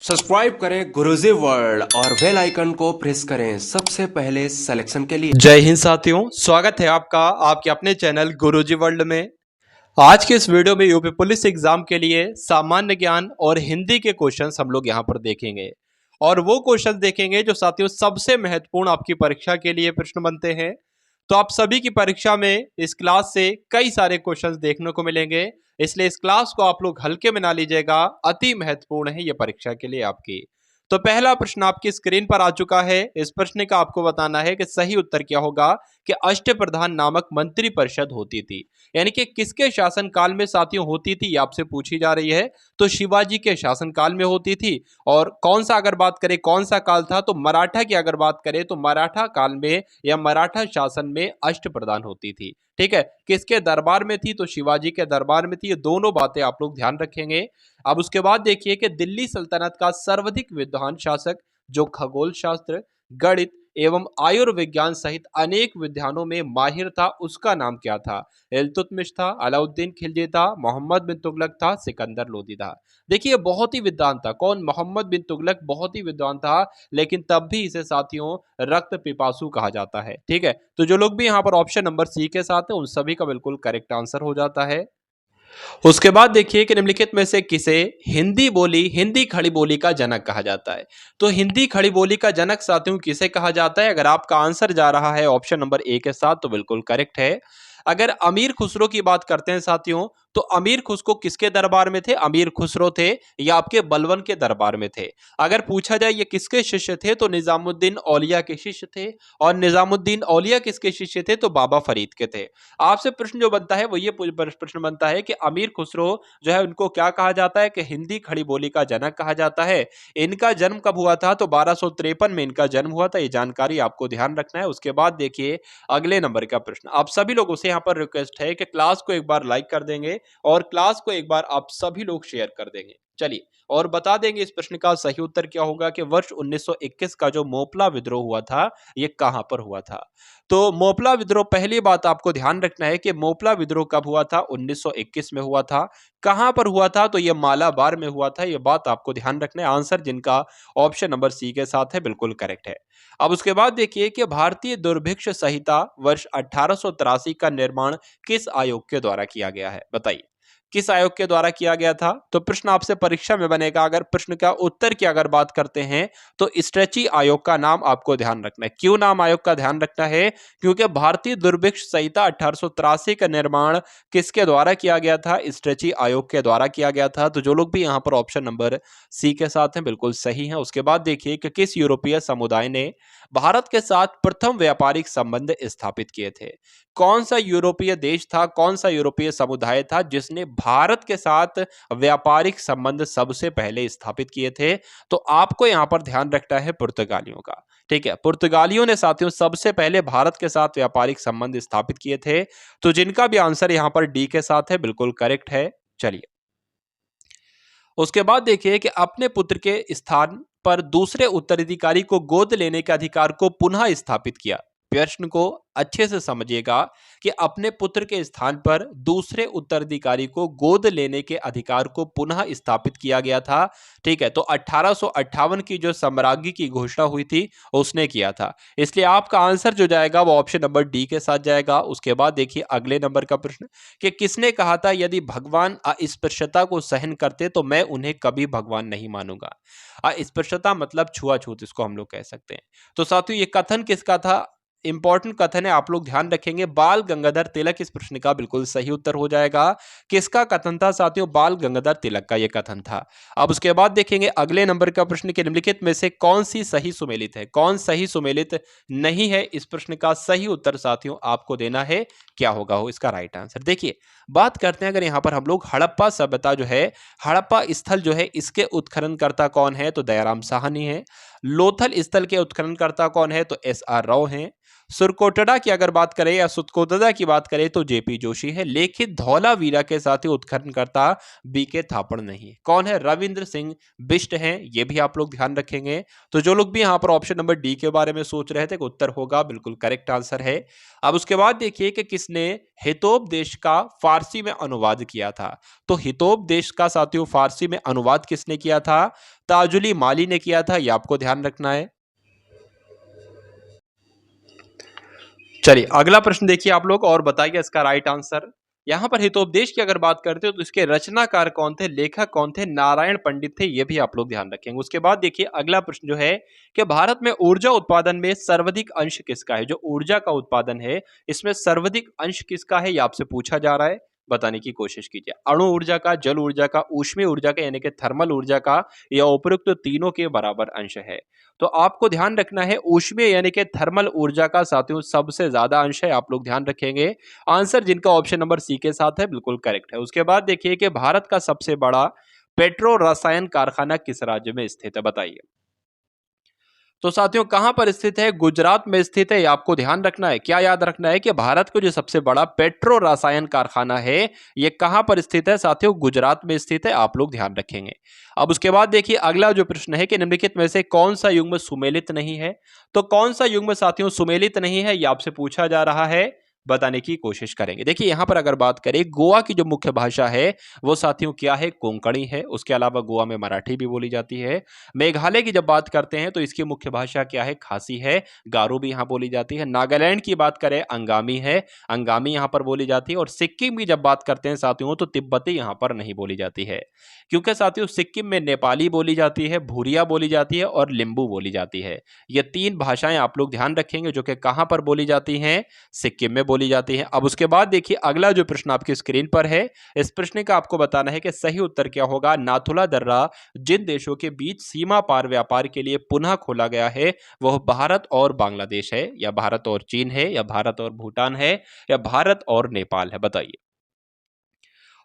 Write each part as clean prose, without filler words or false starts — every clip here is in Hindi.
सब्सक्राइब करें गुरुजी वर्ल्ड और बेल आइकन को प्रेस करें सबसे पहले सिलेक्शन के लिए। जय हिंद साथियों, स्वागत है आपका आपके अपने चैनल गुरुजी वर्ल्ड में। आज के इस वीडियो में यूपी पुलिस एग्जाम के लिए सामान्य ज्ञान और हिंदी के क्वेश्चंस हम लोग यहां पर देखेंगे और वो क्वेश्चंस देखेंगे जो साथियों सबसे महत्वपूर्ण आपकी परीक्षा के लिए प्रश्न बनते हैं। तो आप सभी की परीक्षा में इस क्लास से कई सारे क्वेश्चंस देखने को मिलेंगे, इसलिए इस क्लास को आप लोग हल्के में ना लीजिएगा, अति महत्वपूर्ण है ये परीक्षा के लिए आपकी। तो पहला प्रश्न आपकी स्क्रीन पर आ चुका है। इस प्रश्न का आपको बताना है कि सही उत्तर क्या होगा कि अष्टप्रधान नामक मंत्री परिषद होती थी, यानी कि किसके शासन काल में साथियों होती थी, ये आपसे पूछी जा रही है। तो शिवाजी के शासन काल में होती थी। और कौन सा अगर बात करें कौन सा काल था, तो मराठा की अगर बात करें तो मराठा काल में या मराठा शासन में अष्टप्रधान होती थी। ठीक है, किसके दरबार में थी, तो शिवाजी के दरबार में थी। ये दोनों बातें आप लोग ध्यान रखेंगे। अब उसके बाद देखिए कि दिल्ली सल्तनत का सर्वाधिक विद्वान शासक जो खगोल शास्त्र, गणित एवं आयुर्विज्ञान सहित अनेक विज्ञानों में माहिर था, उसका नाम क्या था? इल्तुतमिश था, अलाउद्दीन खिलजी था, मोहम्मद बिन तुगलक था, सिकंदर लोदी था। देखिए बहुत ही विद्वान था कौन? मोहम्मद बिन तुगलक बहुत ही विद्वान था, लेकिन तब भी इसे साथियों रक्त पिपासु कहा जाता है। ठीक है, तो जो लोग भी यहाँ पर ऑप्शन नंबर सी के साथ है उन सभी का बिल्कुल करेक्ट आंसर हो जाता है। उसके बाद देखिए कि निम्नलिखित में से किसे हिंदी खड़ी बोली का जनक कहा जाता है? तो हिंदी खड़ी बोली का जनक साथियों किसे कहा जाता है? अगर आपका आंसर जा रहा है ऑप्शन नंबर ए के साथ तो बिल्कुल करेक्ट है। अगर अमीर खुसरो की बात करते हैं साथियों, तो अमीर खुसरो किसके दरबार में थे? अमीर खुसरो थे या आपके बलबन के दरबार में थे। अगर पूछा जाए ये किसके शिष्य थे, तो निजामुद्दीन औलिया के शिष्य थे। और निजामुद्दीन औलिया किसके शिष्य थे? तो बाबा फरीद के थे। आपसे प्रश्न जो बनता है वो ये प्रश्न बनता है कि अमीर खुसरो जो है उनको क्या कहा जाता है? कि हिंदी खड़ी बोली का जनक कहा जाता है। इनका जन्म कब हुआ था? तो 1253 में इनका जन्म हुआ था। ये जानकारी आपको ध्यान रखना है। उसके बाद देखिए अगले नंबर का प्रश्न। आप सभी लोगों से यहाँ पर रिक्वेस्ट है कि क्लास को एक बार लाइक कर देंगे और क्लास को एक बार आप सभी लोग शेयर कर देंगे। चलिए और बता देंगे इस प्रश्न का सही उत्तर क्या होगा कि वर्ष 1921 का जो मोपला विद्रोह हुआ था ये कहां पर हुआ था? तो मोपला विद्रोह, पहली बात आपको ध्यान रखना है कि मोपला विद्रोह कब हुआ था? 1921 में हुआ था। कहां पर हुआ था? तो ये मालाबार में हुआ था। ये बात आपको ध्यान रखना है। आंसर जिनका ऑप्शन नंबर सी के साथ है बिल्कुल करेक्ट है। अब उसके बाद देखिए कि भारतीय दुर्भिक्ष संहिता वर्ष 1883 का निर्माण किस आयोग के द्वारा किया गया है? बताइए किस आयोग के द्वारा किया गया था? तो प्रश्न आपसे परीक्षा में बनेगा। अगर प्रश्न का उत्तर की अगर बात करते हैं तो स्ट्रेची आयोग का नाम आपको ध्यान रखना है। क्यों नाम आयोग का ध्यान रखना है? क्योंकि भारतीय दुर्भिक्ष संहिता 1883 का निर्माण किसके द्वारा किया गया था? स्ट्रेची आयोग के द्वारा किया गया था। तो जो लोग भी यहाँ पर ऑप्शन नंबर सी के साथ हैं बिल्कुल सही है। उसके बाद देखिए कि किस यूरोपीय समुदाय ने भारत के साथ प्रथम व्यापारिक संबंध स्थापित किए थे? कौन सा यूरोपीय देश था, कौन सा यूरोपीय समुदाय था जिसने भारत के साथ व्यापारिक संबंध सबसे पहले स्थापित किए थे? तो आपको यहां पर ध्यान रखना है पुर्तगालियों का। ठीक है, पुर्तगालियों ने साथियों सबसे पहले भारत के साथ व्यापारिक संबंध स्थापित किए थे। तो जिनका भी आंसर यहां पर डी के साथ है बिल्कुल करेक्ट है। चलिए उसके बाद देखिए कि अपने पुत्र के स्थान पर दूसरे उत्तराधिकारी को गोद लेने के अधिकार को पुनः स्थापित किया। प्रश्न को अच्छे से समझिएगा कि अपने पुत्र के स्थान पर दूसरे उत्तराधिकारी को गोद लेने के अधिकार को पुनः स्थापित किया गया था। ठीक है, तो 1858 की जो साम्राज्ञी की घोषणा हुई थी उसने किया था। इसलिए आपका आंसर जो जाएगा वो ऑप्शन नंबर डी के साथ जाएगा। उसके बाद देखिए अगले नंबर का प्रश्न कि किसने कहा था यदि भगवान अस्पृश्यता को सहन करते तो मैं उन्हें कभी भगवान नहीं मानूंगा? अस्पृश्यता मतलब छुआछूत, इसको हम लोग कह सकते हैं। तो साथियों ये कथन किसका था? इंपॉर्टेंट कथन है, आप लोग ध्यान रखेंगे। बाल गंगाधर तिलक इस प्रश्न का बिल्कुल सही उत्तर हो जाएगा। किसका कथन था साथियों? बाल गंगाधर तिलक का यह कथन था। अब उसके बाद देखेंगे अगले नंबर का प्रश्न के निम्नलिखित में से कौन सी सही सुमेलित है, कौन सही सुमेलित नहीं है? इस प्रश्न का सही उत्तर साथियों आपको देना है। क्या होगा हो इसका राइट आंसर? देखिए बात करते हैं अगर यहां पर हम लोग हड़प्पा सभ्यता जो है, हड़प्पा स्थल जो है इसके उत्खननकर्ता कौन है? तो दयाराम साहनी है। लोथल स्थल के उत्खननकर्ता कौन है? तो एस आर राव हैं। सुरकोटड़ा की अगर बात करें या सुतकोटड़ा की बात करें तो जेपी जोशी है, लेकिन धौलावीरा के साथ ही उत्खननकर्ता बीके थापड़ नहीं है। कौन है? रविंद्र सिंह बिष्ट हैं, ये भी आप लोग ध्यान रखेंगे। तो जो लोग भी यहाँ पर ऑप्शन नंबर डी के बारे में सोच रहे थे कि उत्तर होगा, बिल्कुल करेक्ट आंसर है। अब उसके बाद देखिए कि किसने हितोपदेश का फारसी में अनुवाद किया था। तो हितोपदेश का साथियों फारसी में अनुवाद किसने किया था? ताजुली माली ने किया था, ये आपको ध्यान रखना है। चलिए अगला प्रश्न देखिए आप लोग और बताइए इसका राइट आंसर। यहां पर हितोपदेश की अगर बात करते हो तो इसके रचनाकार कौन थे, लेखक कौन थे? नारायण पंडित थे, ये भी आप लोग ध्यान रखेंगे। उसके बाद देखिए अगला प्रश्न जो है कि भारत में ऊर्जा उत्पादन में सर्वाधिक अंश किसका है? जो ऊर्जा का उत्पादन है इसमें सर्वाधिक अंश किसका है, ये आपसे पूछा जा रहा है, बताने की कोशिश कीजिए। अणु ऊर्जा का, जल ऊर्जा का, ऊष्मीय ऊर्जा का यानी कि थर्मल ऊर्जा का, या उपरोक्त तो तीनों के बराबर अंश है। तो आपको ध्यान रखना है ऊष्मीय यानी कि थर्मल ऊर्जा का साथियों सबसे ज्यादा अंश है, आप लोग ध्यान रखेंगे। आंसर जिनका ऑप्शन नंबर सी के साथ है बिल्कुल करेक्ट है। उसके बाद देखिए कि भारत का सबसे बड़ा पेट्रो रसायन कारखाना किस राज्य में स्थित है, बताइए। तो साथियों कहां पर स्थित है? गुजरात में स्थित है, ये आपको ध्यान रखना है। क्या याद रखना है कि भारत का जो सबसे बड़ा पेट्रो रसायन कारखाना है ये कहां पर स्थित है साथियों? गुजरात में स्थित है, आप लोग ध्यान रखेंगे। अब उसके बाद देखिए अगला जो प्रश्न है कि निम्नलिखित में से कौन सा युग्म सुमेलित नहीं है? तो कौन सा युग्म साथियों सुमेलित नहीं है, ये आपसे पूछा जा रहा है, बताने की कोशिश करेंगे। देखिए यहां पर अगर बात करें गोवा की जो मुख्य भाषा है वो साथियों क्या है? कोंकणी है। उसके अलावा गोवा में मराठी भी बोली जाती है। मेघालय की जब बात करते हैं तो इसकी मुख्य भाषा क्या है? खासी है। गारो भी यहां बोली जाती है। नागालैंड की बात करें अंगामी है, अंगामी यहां पर बोली जाती है। और सिक्किम की जब बात करते हैं साथियों तो तिब्बती यहां पर नहीं बोली जाती है, क्योंकि साथियों सिक्किम में नेपाली बोली जाती है, भूरिया बोली जाती है और लिंबू बोली जाती है। ये तीन भाषाएं आप लोग ध्यान रखेंगे जो कि कहां पर बोली जाती हैं? सिक्किम में बोली जाती है। अब उसके बाद देखिए अगला जो प्रश्न आपकी स्क्रीन पर है, इस प्रश्न का आपको बताना है कि सही उत्तर क्या होगा। नाथुला दर्रा जिन देशों के बीच सीमा पार व्यापार के लिए पुनः खोला गया है वह भारत और बांग्लादेश है, या भारत और चीन है, या भारत और भूटान है, या भारत और नेपाल है, बताइए।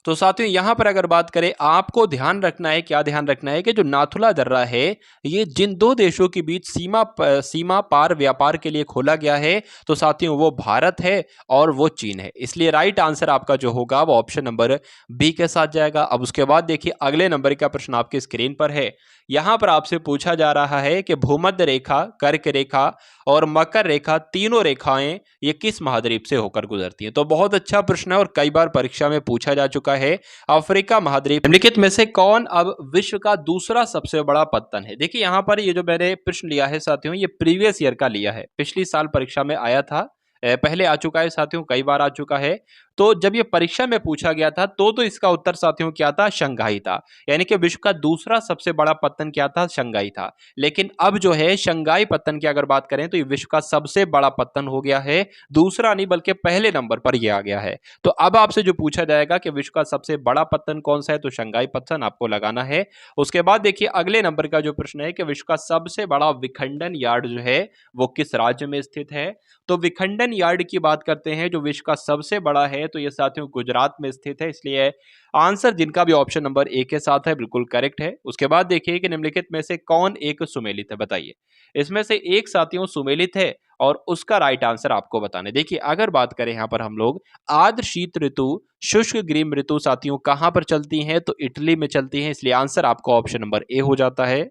तो साथियों यहां पर अगर बात करें आपको ध्यान रखना है, क्या ध्यान रखना है कि जो नाथुला दर्रा है ये जिन दो देशों के बीच सीमा पार व्यापार के लिए खोला गया है तो साथियों वो भारत है और वो चीन है। इसलिए राइट आंसर आपका जो होगा वो ऑप्शन नंबर बी के साथ जाएगा। अब उसके बाद देखिए अगले नंबर का प्रश्न आपकी स्क्रीन पर है। यहां पर आपसे पूछा जा रहा है कि भूमध्य रेखा, कर्क रेखा और मकर रेखा तीनों रेखाएं ये किस महाद्वीप से होकर गुजरती हैं? तो बहुत अच्छा प्रश्न है और कई बार परीक्षा में पूछा जा चुका है। अफ्रीका महाद्वीप निम्नलिखित में से कौन अब विश्व का दूसरा सबसे बड़ा पत्तन है? देखिए यहां पर ये जो मैंने प्रश्न लिया है साथियों ये प्रीवियस ईयर का लिया है, पिछली साल परीक्षा में आया था, पहले आ चुका है साथियों, कई बार आ चुका है। तो जब ये परीक्षा में पूछा गया था तो इसका उत्तर साथियों क्या था? शंघाई था। यानी कि विश्व का दूसरा सबसे बड़ा पत्तन क्या था? शंघाई था। लेकिन अब जो है शंघाई पत्तन की अगर बात करें तो ये विश्व का सबसे बड़ा पत्तन हो गया है, दूसरा नहीं बल्कि पहले नंबर पर ये आ गया है। तो अब आपसे जो पूछा जाएगा कि विश्व का सबसे बड़ा पत्तन कौन सा है तो शंघाई पत्तन आपको लगाना है। उसके बाद देखिए अगले नंबर का जो प्रश्न है कि विश्व का सबसे बड़ा विखंडन यार्ड जो है वो किस राज्य में स्थित है? तो विखंडन यार्ड की बात करते हैं जो विश्व का सबसे बड़ा है तो ये साथियों गुजरात में स्थित है। इसलिए आंसर जिनका भी ऑप्शन नंबर ए के साथ है बिल्कुल करेक्ट है। उसके बाद देखिए कि निम्नलिखित में से कौन एक सुमेलित है, बताइए। इसमें से एक साथियों सुमेलित है और उसका राइट आंसर आपको बताने। देखिए अगर बात करें यहां पर हम लोग आर्द्र शीत ऋतु, शुष्क ग्रीष्म ऋतु साथियों कहां पर चलती हैं? तो इटली में चलती हैं। इसलिए आंसर आपको ऑप्शन नंबर ए हो जाता है।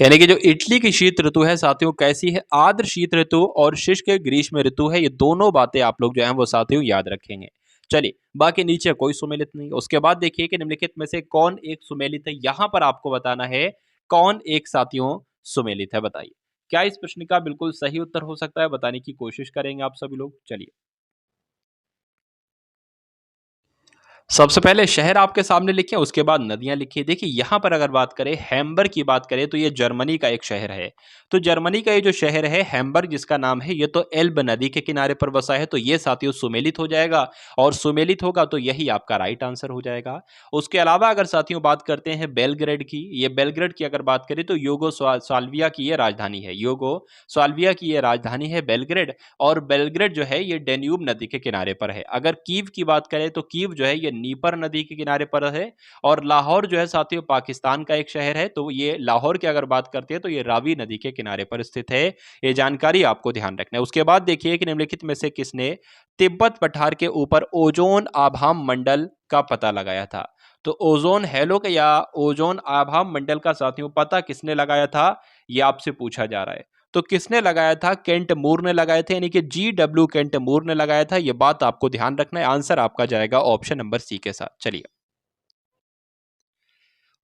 यानी कि जो इटली की शीत ऋतु है साथियों कैसी है? आर्द्र शीत ऋतु और शुष्क ग्रीष्म ऋतु है। ये दोनों बातें आप लोग जो है वो साथियों याद रखेंगे। चलिए बाकी नीचे कोई सुमेलित नहीं। उसके बाद देखिए कि निम्नलिखित में से कौन एक सुमेलित है, यहां पर आपको बताना है कौन एक साथियों सुमेलित है, बताइए। क्या इस प्रश्न का बिल्कुल सही उत्तर हो सकता है? बताने की कोशिश करेंगे आप सभी लोग। चलिए सबसे पहले शहर आपके सामने लिखे, उसके बाद नदियां लिखी। देखिए यहां पर अगर बात करें हैम्बर्ग की बात करें तो ये जर्मनी का एक शहर है। तो जर्मनी का ये जो शहर है हैम्बर्ग जिसका नाम है ये तो एल्ब नदी के किनारे पर बसा है। तो ये साथियों सुमेलित हो जाएगा और सुमेलित होगा तो यही आपका राइट आंसर हो जाएगा। उसके अलावा अगर साथियों बात करते हैं बेलग्रेड की, ये बेलग्रेड की अगर बात करें तो योगोस्लाविया की ये राजधानी है। योगोस्लाविया की ये राजधानी है बेलग्रेड, और बेलग्रेड जो है ये डेन्यूब नदी के किनारे पर है। अगर कीव की बात करें तो कीव जो है ये नीपर नदी के किनारे पर है। और लाहौर जो है साथियों पाकिस्तान का एक शहर है, तो ये लाहौर की अगर बात करते हैं तो ये रावी नदी के किनारे पर स्थित है। ये जानकारी आपको ध्यान रखना है। उसके बाद देखिए कि निम्नलिखित में से किसने तिब्बत पठार के ऊपर ओजोन आभाम मंडल का पता लगाया था। तो ओजोन हेलो का या ओजोन आभाम मंडल का साथियों पता किसने लगाया था, ये आपसे पूछा जा रहा है। तो किसने लगाया था? केंट मूर ने लगाए थे, यानी कि GW केंट मूर ने लगाया था। ये बात आपको ध्यान रखना है। आंसर आपका जाएगा ऑप्शन नंबर सी के साथ। चलिए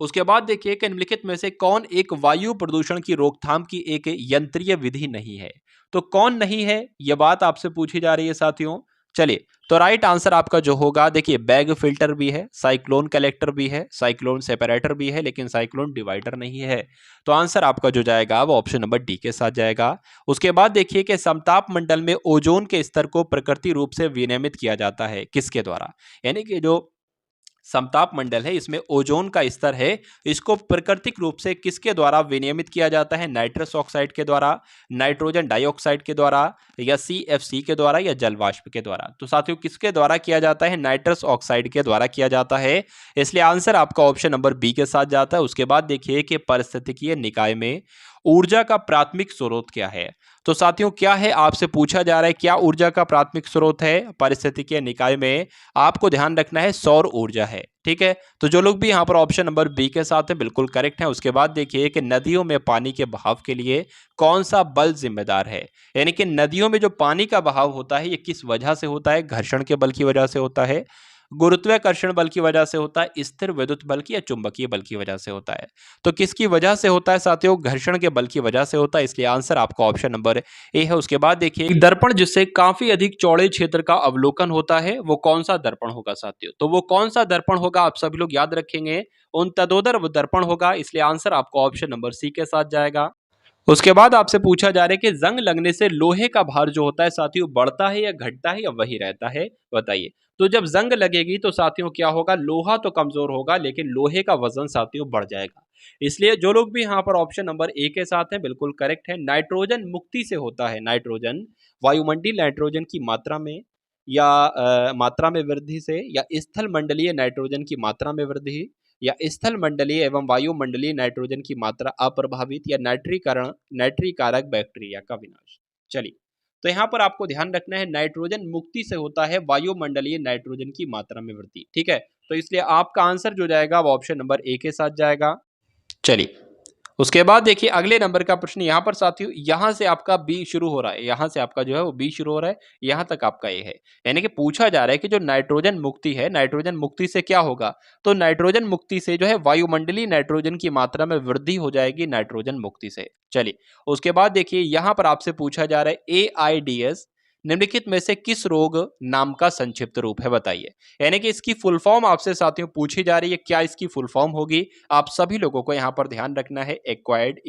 उसके बाद देखिए कि निम्नलिखित में से कौन एक वायु प्रदूषण की रोकथाम की एक यंत्रीय विधि नहीं है। तो कौन नहीं है, यह बात आपसे पूछी जा रही है साथियों। चलिए तो राइट आंसर आपका जो होगा, देखिए बैग फिल्टर भी है, साइक्लोन कलेक्टर भी है, साइक्लोन सेपरेटर भी है, लेकिन साइक्लोन डिवाइडर नहीं है। तो आंसर आपका जो जाएगा वो ऑप्शन नंबर डी के साथ जाएगा। उसके बाद देखिए कि समताप मंडल में ओजोन के स्तर को प्रकृति रूप से विनियमित किया जाता है किसके द्वारा, यानी कि जो समताप मंडल है इसमें ओजोन का स्तर है, इसको प्राकृतिक रूप से किसके द्वारा विनियमित किया जाता है? नाइट्रस ऑक्साइड के द्वारा, नाइट्रोजन डाइऑक्साइड के द्वारा, या CFC के द्वारा, या जल वाष्प के द्वारा। तो साथियों किसके द्वारा किया जाता है? नाइट्रस ऑक्साइड के द्वारा किया जाता है। इसलिए आंसर आपका ऑप्शन नंबर बी के साथ जाता है। उसके बाद देखिए कि पारिस्थितिकीय निकाय में ऊर्जा का प्राथमिक स्रोत क्या है। तो साथियों क्या है, आपसे पूछा जा रहा है क्या ऊर्जा का प्राथमिक स्रोत है पारिस्थितिकीय निकाय में। आपको ध्यान रखना है सौर ऊर्जा है। ठीक है, तो जो लोग भी यहाँ पर ऑप्शन नंबर बी के साथ है बिल्कुल करेक्ट है। उसके बाद देखिए कि नदियों में पानी के बहाव के लिए कौन सा बल जिम्मेदार है, यानी कि नदियों में जो पानी का बहाव होता है ये किस वजह से होता है? घर्षण के बल की वजह से होता है, गुरुत्वाकर्षण बल की वजह से होता है, स्थिर विद्युत बल की या चुंबकीय बल की वजह से होता है। तो किसकी वजह से होता है साथियों? घर्षण के बल की वजह से होता है। इसलिए आंसर आपका ऑप्शन नंबर ए है। उसके बाद देखिए दर्पण जिससे काफी अधिक चौड़े क्षेत्र का अवलोकन होता है वो कौन सा दर्पण होगा साथियों? तो वो कौन सा दर्पण होगा आप सभी लोग याद रखेंगे, उन तदोदर दर्पण होगा। इसलिए आंसर आपका ऑप्शन नंबर सी के साथ जाएगा। उसके बाद आपसे पूछा जा रहा है कि जंग लगने से लोहे का भार जो होता है साथियों बढ़ता है या घटता है या वही रहता है, बताइए। तो जब जंग लगेगी तो साथियों क्या होगा, लोहा तो कमजोर होगा लेकिन लोहे का वजन साथियों बढ़ जाएगा। इसलिए जो लोग भी यहाँ पर ऑप्शन नंबर ए के साथ हैं बिल्कुल करेक्ट है। नाइट्रोजन मुक्ति से होता है, नाइट्रोजन वायुमंडलीय नाइट्रोजन की मात्रा में या मात्रा में वृद्धि से, या स्थल मंडलीय नाइट्रोजन की मात्रा में वृद्धि, या स्थल मंडलीय एवं वायुमंडलीय नाइट्रोजन की मात्रा अप्रभावित, या नाइट्रीकरण नाइट्रीकारक बैक्टीरिया का विनाश। चलिए तो यहाँ पर आपको ध्यान रखना है नाइट्रोजन मुक्ति से होता है वायुमंडलीय नाइट्रोजन की मात्रा में वृद्धि। ठीक है, तो इसलिए आपका आंसर जो जाएगा वो ऑप्शन नंबर ए के साथ जाएगा। चलिए उसके बाद देखिए अगले नंबर का प्रश्न यहाँ पर साथियों, यहाँ से आपका बी शुरू हो रहा है, यहाँ से आपका जो है वो बी शुरू हो रहा है, यहाँ तक आपका ए है। यानी कि पूछा जा रहा है कि जो नाइट्रोजन मुक्ति है, नाइट्रोजन मुक्ति से क्या होगा? तो नाइट्रोजन मुक्ति से जो है वायुमंडलीय नाइट्रोजन की मात्रा में वृद्धि हो जाएगी नाइट्रोजन मुक्ति से। चलिए उसके बाद देखिए यहाँ पर आपसे पूछा जा रहा है AIDS निम्नलिखित में से किस रोग नाम का संक्षिप्त रूप है, बताइए। यानी कि इसकी फुल फॉर्म आपसे साथियों पूछी जा रही है, क्या इसकी फुल फॉर्म होगी? आप सभी लोगों को यहाँ पर ध्यान रखना है एक्वायर्ड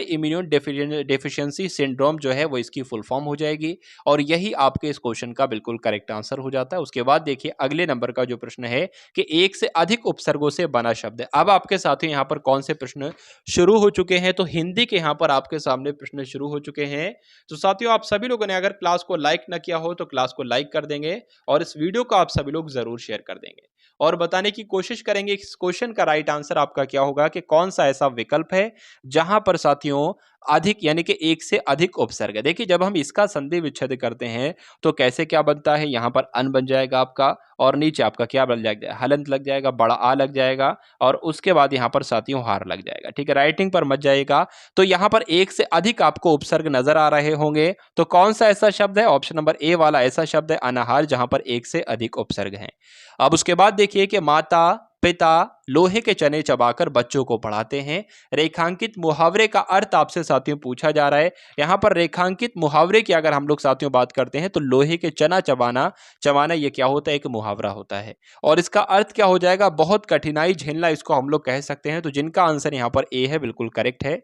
इम्यून डेफिशिएंसी सिंड्रोम जो है वो इसकी फुल फॉर्म हो जाएगी, और यही आपके इस क्वेश्चन का बिल्कुल करेक्ट आंसर हो जाता है। उसके बाद देखिए अगले नंबर का जो प्रश्न है कि एक से अधिक उपसर्गों से बना शब्द है। अब आपके साथियों यहाँ पर कौन से प्रश्न शुरू हो चुके हैं? तो हिंदी के यहाँ पर आपके सामने प्रश्न शुरू हो चुके हैं। तो साथियों आप सभी लोगों ने अगर क्लास को लाइक न किया हो तो क्लास को लाइक कर देंगे, और इस वीडियो को आप सभी लोग जरूर शेयर कर देंगे, और बताने की कोशिश करेंगे इस क्वेश्चन का राइट आंसर आपका क्या होगा, कि कौन सा ऐसा विकल्प है जहां पर साथियों अधिक यानी कि एक से अधिक उपसर्ग है। देखिए जब हम इसका संधि विच्छेद करते हैं तो कैसे क्या बनता है, यहाँ पर अन बन जाएगा आपका, और नीचे आपका क्या बन जाएगा, हलंत लग जाएगा, बड़ा आ लग जाएगा, और उसके बाद यहाँ पर साथियों हार लग जाएगा। ठीक है, राइटिंग पर मत जाएगा। तो यहाँ पर एक से अधिक आपको उपसर्ग नजर आ रहे होंगे, तो कौन सा ऐसा शब्द है? ऑप्शन नंबर ए वाला ऐसा शब्द है अनाहार, जहां पर एक से अधिक उपसर्ग हैं। अब उसके बाद देखिए कि माता पिता लोहे के चने चबाकर बच्चों को पढ़ाते हैं। रेखांकित मुहावरे का अर्थ आपसे साथियों पूछा जा रहा है। यहाँ पर रेखांकित मुहावरे की अगर हम लोग साथियों बात करते हैं तो लोहे के चना चबाना चबाना ये क्या होता है? एक मुहावरा होता है, और इसका अर्थ क्या हो जाएगा? बहुत कठिनाई झेलना, इसको हम लोग कह सकते हैं। तो जिनका आंसर यहाँ पर ए है बिल्कुल करेक्ट है।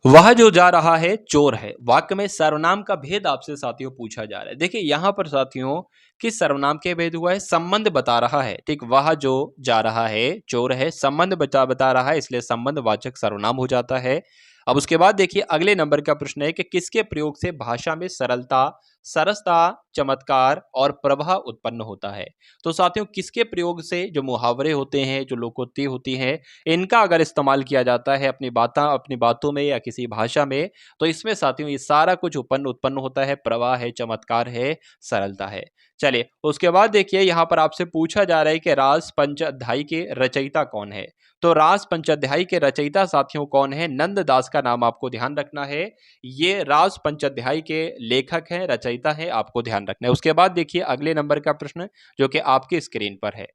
वह जो जा रहा है चोर है, वाक्य में सर्वनाम का भेद आपसे साथियों पूछा जा रहा है। देखिए यहाँ पर साथियों किस सर्वनाम के भेद हुआ है? संबंध बता रहा है। ठीक, वह जो जा रहा है चोर है, संबंध बता रहा है, इसलिए संबंधवाचक सर्वनाम हो जाता है। अब उसके बाद देखिए अगले नंबर का प्रश्न है कि किसके प्रयोग से भाषा में सरलता सरसता, चमत्कार और प्रवाह उत्पन्न होता है। तो साथियों किसके प्रयोग से जो मुहावरे होते हैं, जो लोकोक्ति होती हैं, इनका अगर इस्तेमाल किया जाता है अपनी बातों में या किसी भाषा में, तो इसमें साथियों ये सारा कुछ उत्पन्न उत्पन्न होता है। प्रवाह है, चमत्कार है, सरलता है। चलिए उसके बाद देखिए यहाँ पर आपसे पूछा जा रहा है कि रास पंचाध्यायी के रचयिता कौन है। तो रास पंचाध्यायी के रचयिता साथियों कौन है? नंददास का नाम आपको ध्यान रखना है। ये रास पंचाध्यायी के लेखक हैं, रचयिता हैं, आपको ध्यान रखना है। उसके बाद देखिए अगले नंबर का प्रश्न जो कि आपके स्क्रीन पर है।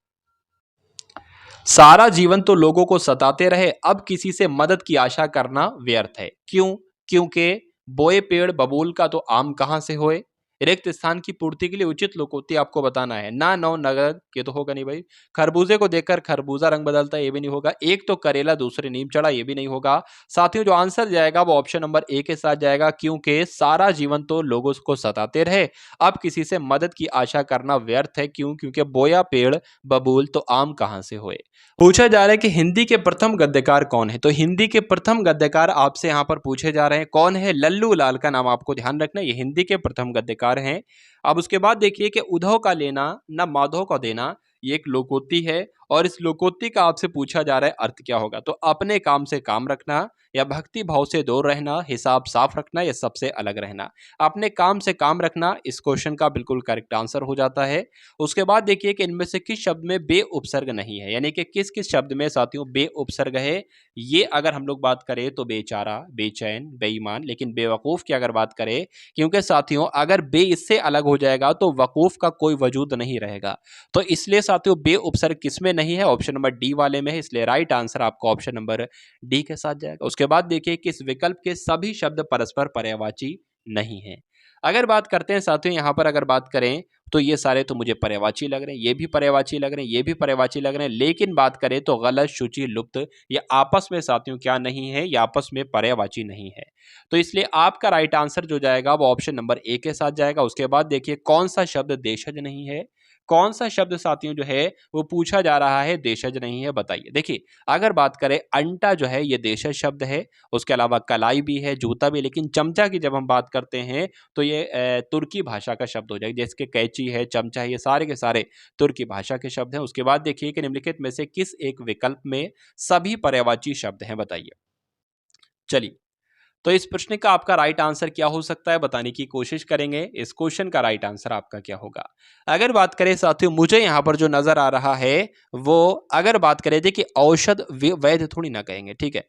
सारा जीवन तो लोगों को सताते रहे, अब किसी से मदद की आशा करना व्यर्थ है। क्यों? क्योंकि बोए पेड़ बबूल का तो आम कहां से होए। रिक्त स्थान की पूर्ति के लिए उचित लोकोक्ति आपको बताना है। ना नौ नगद, ये तो होगा नहीं भाई। खरबूजे को देखकर खरबूजा रंग बदलता है, ये भी नहीं होगा। एक तो करेला दूसरे नीम चढ़ा, ये भी नहीं होगा। साथियों जो आंसर जाएगा वो ऑप्शन नंबर ए के साथ जाएगा। क्योंकि सारा जीवन तो लोगों को सताते रहे, अब किसी से मदद की आशा करना व्यर्थ है। क्यों? क्योंकि बोया पेड़ बबूल तो आम कहां से होए। पूछा जा रहा है कि हिंदी के प्रथम गद्यकार कौन है। तो हिंदी के प्रथम गद्यकार आपसे यहां पर पूछे जा रहे हैं कौन है। लल्लू लाल का नाम आपको ध्यान रखना है, ये हिंदी के प्रथम गद्यकार हैं। अब उसके बाद देखिए कि उधव का लेना न माधव का देना, ये एक लोकोक्ति है और इस लोकोक्ति का आपसे पूछा जा रहा है अर्थ क्या होगा। तो अपने काम से काम रखना या भक्ति भाव से दूर रहना, हिसाब साफ रखना या सबसे अलग रहना। अपने काम से काम रखना इस क्वेश्चन का बिल्कुल करेक्ट आंसर हो जाता है। उसके बाद देखिए कि इनमें से किस शब्द में बे उपसर्ग नहीं है, यानी कि किस किस शब्द में साथियों बे उपसर्ग है। ये अगर हम लोग बात करें तो बेचारा, बेचैन, बेईमान, लेकिन बेवकूफ की अगर बात करें, क्योंकि साथियों अगर बे इससे अलग हो जाएगा तो वकूफ का कोई वजूद नहीं रहेगा। तो इसलिए साथियों बे उपसर्ग किसमें नहीं है? ऑप्शन नंबर डी वाले में है। इसलिए राइट आंसर आपको ऑप्शन नंबर डी के साथ जाएगा। उसके बाद देखिए कि इस विकल्प के सभी शब्द परस्पर पर्यायवाची नहीं है। अगर बात करते हैं साथियों यहां पर अगर बात करें तो ये सारे तो मुझे पर्यायवाची लग रहे हैं, ये भी पर्यायवाची लग रहे हैं, ये भी पर्यायवाची लग रहे हैं, लेकिन बात करें तो गलत, शुचि, लुप्त, ये आपस में साथियों क्या नहीं है? ये आपस में पर्यायवाची नहीं है। तो इसलिए आपका राइट आंसर जो जाएगा वो ऑप्शन नंबर ए के साथ जाएगा। उसके बाद देखिए कौन सा शब्द देशज नहीं है। कौन सा शब्द साथियों जो है वो पूछा जा रहा है देशज नहीं है, बताइए। देखिए अगर बात करें अंटा जो है ये देशज शब्द है। उसके अलावा कलाई भी है, जूता भी, लेकिन चमचा की जब हम बात करते हैं तो ये तुर्की भाषा का शब्द हो जाएगा। जैसे कि कैंची है, चमचा है, ये सारे के सारे तुर्की भाषा के शब्द हैं। उसके बाद देखिए कि निम्नलिखित में से किस एक विकल्प में सभी पर्यायवाची शब्द हैं, बताइए। चलिए तो इस प्रश्न का आपका राइट आंसर क्या हो सकता है बताने की कोशिश करेंगे। इस क्वेश्चन का राइट आंसर आपका क्या होगा? अगर बात करें साथियों मुझे यहां पर जो नजर आ रहा है वो, अगर बात करें देखिए औषध वैध थोड़ी ना कहेंगे, ठीक है।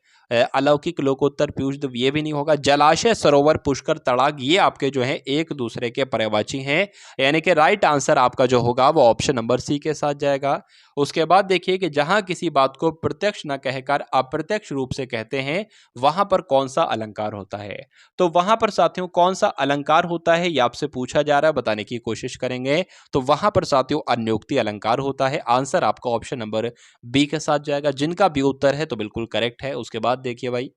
अलौकिक, लोकोत्तर, पीयूष, ये भी नहीं होगा। जलाशय, सरोवर, पुष्कर, तड़ाग, ये आपके जो है एक दूसरे के पर्यायवाची हैं। यानी कि राइट आंसर आपका जो होगा वो ऑप्शन नंबर सी के साथ जाएगा। उसके बाद देखिए कि जहां किसी बात को प्रत्यक्ष न कहकर अप्रत्यक्ष रूप से कहते हैं वहां पर कौन सा अलंकार होता है। तो वहां पर साथियों कौन सा अलंकार होता है ये आपसे पूछा जा रहा है, बताने की कोशिश करेंगे। तो वहां पर साथियों अन्योक्ति अलंकार होता है। आंसर आपका ऑप्शन नंबर बी के साथ जाएगा। जिनका बी उत्तर है तो बिल्कुल करेक्ट है। उसके बाद देखिए भाई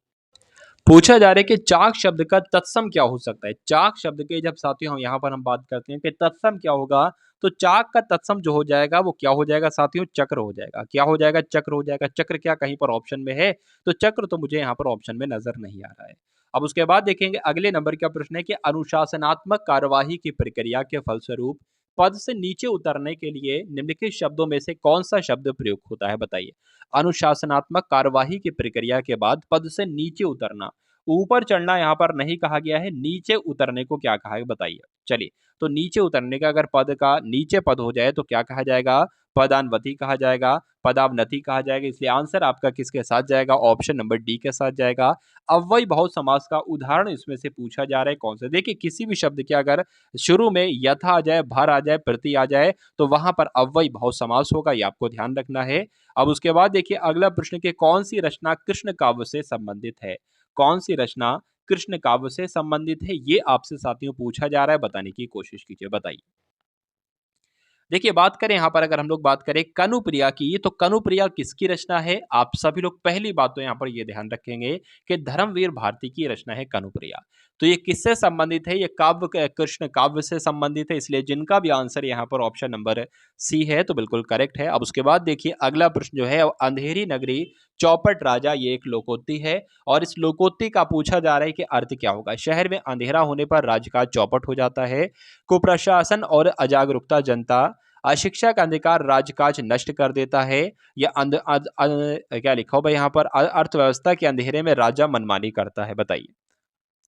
पूछा जा रहा है कि चाक शब्द का तत्सम क्या हो सकता है। चाक शब्द के जब साथियों हम यहाँ पर हम बात करते हैं कि तत्सम क्या होगा, तो चाक का तत्सम जो हो जाएगा वो क्या हो जाएगा साथियों? चक्र हो जाएगा। क्या हो जाएगा? चक्र हो जाएगा। चक्र क्या कहीं पर ऑप्शन में है? तो चक्र तो मुझे यहाँ पर ऑप्शन में नजर नहीं आ रहा है। अब उसके बाद देखेंगे अगले नंबर का प्रश्न है कि अनुशासनात्मक कार्यवाही की प्रक्रिया के फलस्वरूप पद से नीचे उतरने के लिए निम्नलिखित शब्दों में से कौन सा शब्द प्रयुक्त होता है, बताइए। अनुशासनात्मक कार्यवाही की प्रक्रिया के बाद पद से नीचे उतरना, ऊपर चढ़ना यहाँ पर नहीं कहा गया है, नीचे उतरने को क्या कहा है बताइए। चलिए तो नीचे उतरने का अगर पद का नीचे पद हो जाए तो क्या कहा जाएगा? पदान्वती कहा जाएगा, पदावनति कहा जाएगा। इसलिए आंसर आपका किसके साथ जाएगा? ऑप्शन नंबर डी के साथ जाएगा। अव्ययी बहु समास का उदाहरण इसमें से पूछा जा रहा है कौन सा। देखिए किसी भी शब्द के अगर शुरू में यथा आ जाए, भर आ जाए, प्रति आ जाए तो वहां पर अव्ययी बहु समास होगा, ये आपको ध्यान रखना है। अब उसके बाद देखिए अगला प्रश्न के कौन सी रचना कृष्ण काव्य से संबंधित है। कौन सी रचना कृष्ण काव्य से संबंधित है ये आपसे साथियों पूछा जा रहा है, बताने की कोशिश कीजिए, बताइए। देखिए बात करें यहाँ पर अगर हम लोग बात करें कनुप्रिया की, तो कनुप्रिया किसकी रचना है? आप सभी लोग पहली बात तो यहाँ पर ये ध्यान रखेंगे कि धर्मवीर भारती की रचना है कनुप्रिया। तो ये किससे संबंधित है? ये काव्य, कृष्ण काव्य से संबंधित है। इसलिए जिनका भी आंसर यहाँ पर ऑप्शन नंबर सी है तो बिल्कुल करेक्ट है। अब उसके बाद देखिए अगला प्रश्न जो है अंधेरी नगरी चौपट राजा ये एक लोकोक्ति है और इस लोकोक्ति का पूछा जा रहा है कि अर्थ क्या होगा। शहर में अंधेरा होने पर राजकाज चौपट हो जाता है। कुप्रशासन और अजागरूकता जनता, अशिक्षा का अंधकार राजकाज नष्ट कर देता है। या क्या लिखा हो भाई यहाँ पर, अर्थव्यवस्था के अंधेरे में राजा मनमानी करता है। बताइए।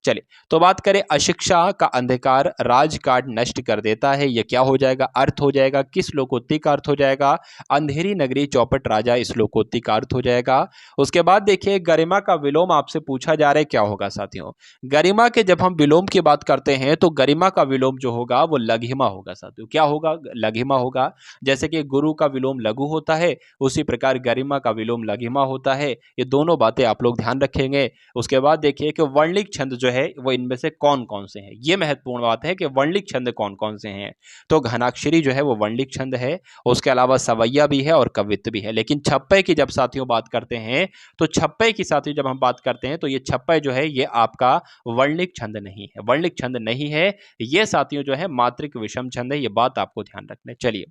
चलिए, तो बात करें अशिक्षा का अंधकार राजकाज नष्ट कर देता है, यह क्या हो जाएगा, अर्थ हो जाएगा। किस लोकोक्ति का अर्थ हो जाएगा, अंधेरी नगरी चौपट राजा इस लोकोक्ति का अर्थ हो जाएगा। उसके बाद देखिए गरिमा का विलोम आपसे पूछा जा रहा है, क्या होगा साथियों। गरिमा के जब हम विलोम की बात करते हैं तो गरिमा का विलोम जो होगा वो लघिमा होगा साथियों। क्या होगा, लघिमा होगा। जैसे कि गुरु का विलोम लघु होता है, उसी प्रकार गरिमा का विलोम लघिमा होता है। ये दोनों बातें आप लोग ध्यान रखेंगे। उसके बाद देखिए कि वर्णिक छंद जो है वो इनमें से कौन कौन से हैं। ये महत्वपूर्ण बात है कि वर्णिक छंद कौन कौन से हैं। तो घनाक्षरी जो है वो वर्णिक छंद है, उसके अलावा सवैया भी है और कवित्व भी है। लेकिन छप्पे की जब साथियों बात करते हैं तो छप्पे की साथियों जब हम बात करते हैं तो ये छप्पे जो है ये आपका वर्णिक छंद नहीं है, वर्णिक छंद नहीं है। ये साथियों जो है मात्रिक विषम छंद है, ये बात आपको ध्यान रखना है। चलिए,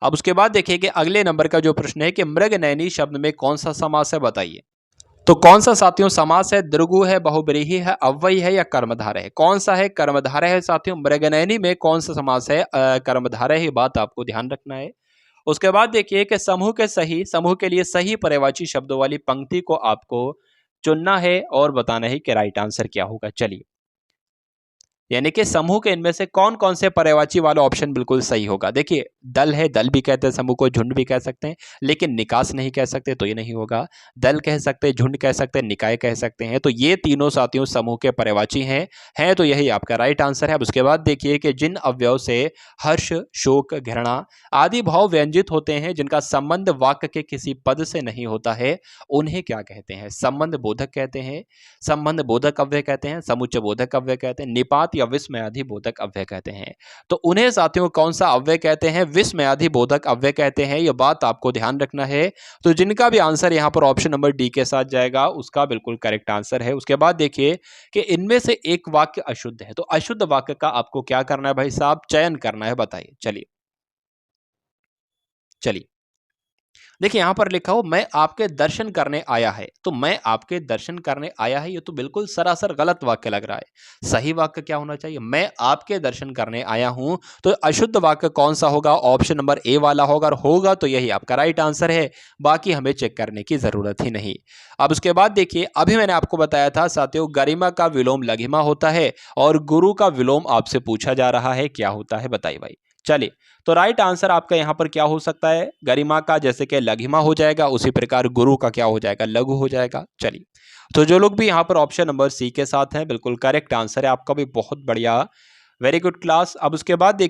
अब उसके बाद देखिए कि अगले नंबर का जो प्रश्न है कि मृगनयनी शब्द में कौन सा समास है, बताइए। तो कौन सा साथियों समास है, द्विगु है, बहुब्रीहि है, अव्ययी है या कर्मधारय है। कौन सा है, कर्मधारय है साथियों। मृगनयनी में कौन सा समास है, कर्मधारय है, बात आपको ध्यान रखना है। उसके बाद देखिए कि समूह के लिए सही पर्यायवाची शब्दों वाली पंक्ति को आपको चुनना है और बताना है कि राइट आंसर क्या होगा। चलिए, यानी कि समूह के इनमें से कौन कौन से पर्यायवाची वाला ऑप्शन बिल्कुल सही होगा। देखिए, दल है, दल भी कहते हैं समूह को, झुंड भी कह सकते हैं, लेकिन निकास नहीं कह सकते तो ये नहीं होगा। दल कह सकते हैं, झुंड कह सकते हैं, निकाय कह सकते हैं। तो ये तीनों साथियों समूह के पर्यायवाची हैं तो यही आपका राइट आंसर है। अब उसके बाद देखिए कि जिन अवयव से हर्ष, शोक, घृणा आदि भाव व्यंजित होते हैं, जिनका संबंध वाक्य के किसी पद से नहीं होता है, उन्हें क्या कहते हैं, संबंध बोधक कहते हैं, संबंध बोधक अव्यय कहते हैं, समुच्चय बोधक अव्यय कहते हैं, निपात या विस्मयादि बोधक अव्यय कहते हैं। तो उन्हें साथियों कौन सा अव्यय कहते हैं, विस्मयादि बोधक अव्यय कहते हैं। यह बात आपको ध्यान रखना है। तो जिनका भी आंसर यहां पर ऑप्शन नंबर डी के साथ जाएगा उसका बिल्कुल करेक्ट आंसर है। उसके बाद देखिए कि इनमें से एक वाक्य अशुद्ध है, तो अशुद्ध वाक्य का आपको क्या करना है भाई साहब, चयन करना है। बताइए। चलिए चलिए, देखिए यहां पर लिखा हो मैं आपके दर्शन करने आया है, तो मैं आपके दर्शन करने आया है, ये तो बिल्कुल सरासर गलत वाक्य लग रहा है। सही वाक्य क्या होना चाहिए, मैं आपके दर्शन करने आया हूं। तो अशुद्ध वाक्य कौन सा होगा, ऑप्शन नंबर ए वाला होगा, और होगा तो यही आपका राइट आंसर है। बाकी हमें चेक करने की जरूरत ही नहीं। अब उसके बाद देखिए, अभी मैंने आपको बताया था साथियों गरिमा का विलोम लघिमा होता है और गुरु का विलोम आपसे पूछा जा रहा है, क्या होता है बताइए भाई। चलिए, तो राइट आंसर आपका यहां पर क्या हो सकता है, गरिमा का जैसे कि लघिमा हो जाएगा, उसी प्रकार गुरु का क्या हो जाएगा, लघु हो जाएगा। चलिए, तो जो लोग भी यहां पर ऑप्शन नंबर सी के साथ हैं बिल्कुल करेक्ट आंसर है आपका भी, बहुत बढ़िया, वेरी गुड क्लास। अब उसके बाद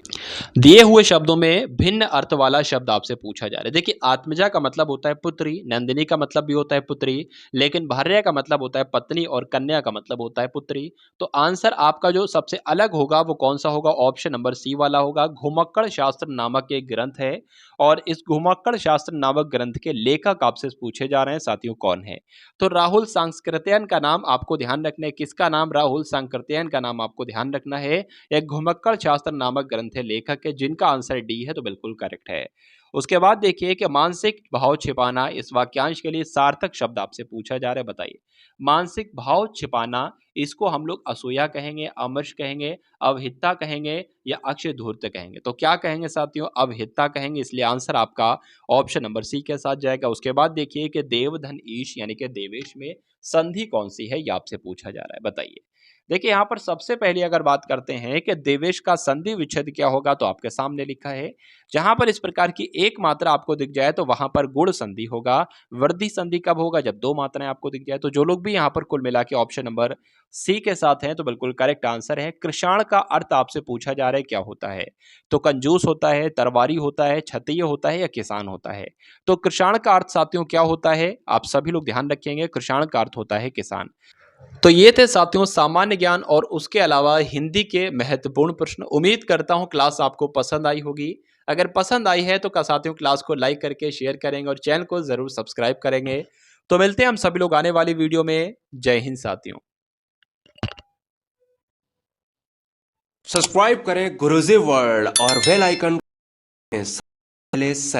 दिए हुए शब्दों में भिन्न अर्थ वाला शब्द आपसे पूछा जा रहा है। देखिए, आत्मजा का मतलब होता है पुत्री, नंदिनी का मतलब भी होता है पुत्री, लेकिन भार्या का मतलब होता है पत्नी और कन्या का मतलब होता है पुत्री। तो आंसर आपका जो सबसे अलग होगा वो कौन सा होगा, ऑप्शन नंबर सी वाला होगा। घुमक्कड़ शास्त्र नामक एक ग्रंथ है और इस घुमक्कड़ शास्त्र नामक ग्रंथ के लेखक आपसे पूछे जा रहे हैं साथियों, कौन है। तो राहुल सांकृत्यायन का नाम आपको ध्यान रखना है। किसका नाम, राहुल सांकृत्यायन का नाम आपको ध्यान रखना है। एक घुमक्कड़ शास्त्र नामक ग्रंथ है, लेखक है, जिनका आंसर डी है, तो बिल्कुल करेक्ट है। उसके बाद देखिए कि मानसिक भाव छिपाना, इस वाक्यांश के लिए सार्थक शब्द आपसे पूछा जा रहा है, बताइए। मानसिक भाव छिपाना, इसको हम लोग असूया कहेंगे, अमर्ष कहेंगे, अवहितता कहेंगे या अक्षय धूर्त कहेंगे। तो क्या कहेंगे साथियों, अवहितता कहेंगे, इसलिए आंसर आपका ऑप्शन नंबर सी के साथ जाएगा। उसके बाद देखिए कि देवधन ईश यानी कि देवेश में संधि कौन सी है, यह आपसे पूछा जा रहा है, बताइए। देखिए, यहां पर सबसे पहले अगर बात करते हैं कि देवेश का संधि विच्छेद क्या होगा, तो आपके सामने लिखा है, जहां पर इस प्रकार की एक मात्रा आपको दिख जाए तो वहां पर गुण संधि होगा। वृद्धि संधि कब होगा, जब दो मात्राएं आपको दिख जाए। तो जो लोग भी यहां पर कुल मिला के ऑप्शन नंबर सी के साथ हैं तो बिल्कुल करेक्ट आंसर है। कृषाण का अर्थ आपसे पूछा जा रहा है, क्या होता है। तो कंजूस होता है, तरवारी होता है, क्षत्रिय होता है या किसान होता है। तो कृषाण का अर्थ साथियों क्या होता है, आप सभी लोग ध्यान रखेंगे, कृषाण का अर्थ होता है किसान। तो ये थे साथियों सामान्य ज्ञान और उसके अलावा हिंदी के महत्वपूर्ण प्रश्न। उम्मीद करता हूं क्लास आपको पसंद आई होगी। अगर पसंद आई है तो साथियों क्लास को लाइक करके शेयर करेंगे और चैनल को जरूर सब्सक्राइब करेंगे। तो मिलते हैं हम सभी लोग आने वाली वीडियो में। जय हिंद साथियों। सब्सक्राइब करें गुरुजी वर्ल्ड और बेल आइकन पहले